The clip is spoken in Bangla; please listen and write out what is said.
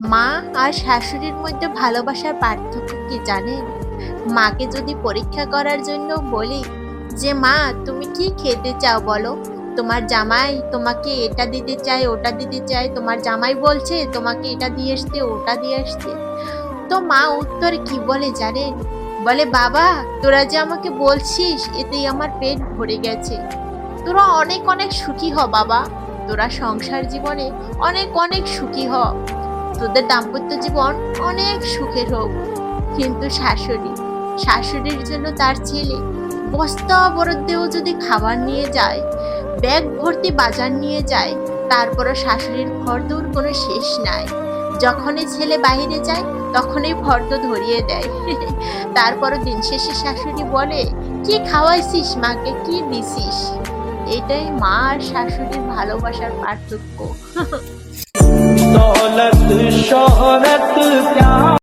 মা আর শাশুড়ির মধ্যে ভালোবাসার পার্থক্য কি জানেন? মাকে যদি পরীক্ষা করার জন্য বলি যে মা তুমি কি খেতে চাও বলো, তোমার জামাই তোমাকে এটা দিতে চায় ওটা দিতে চায়, তোমার জামাই বলছে তোমাকে এটা দিয়ে আসতে ওটা দিয়ে আসতে, তো মা উত্তরে কি বলে জানেন? বলে বাবা তোরা যে আমাকে বলছিস এতেই আমার পেট ভরে গেছে, তোরা অনেক অনেক সুখী হ বাবা, তোরা সংসার জীবনে অনেক অনেক সুখী হ, তোদের দাম্পত্য জীবন অনেক সুখের হোক। কিন্তু শাশুড়ির জন্য তার ছেলে বস্তা বরাদ্দেও যদি খাবার নিয়ে যায়, ব্যাগ ভর্তি বাজার নিয়ে যায়, তারপরও শাশুড়ির ফর্দর কোনো শেষ নাই। যখনই ছেলে বাইরে যায় তখনই ফর্দ ধরিয়ে দেয়। তারপরও দিন শেষে শাশুড়ি বলে কি খাওয়াইছিস মাকে, কি দিছিস। এটাই মা আর শাশুড়ির ভালোবাসার পার্থক্য। दौलत शोहरत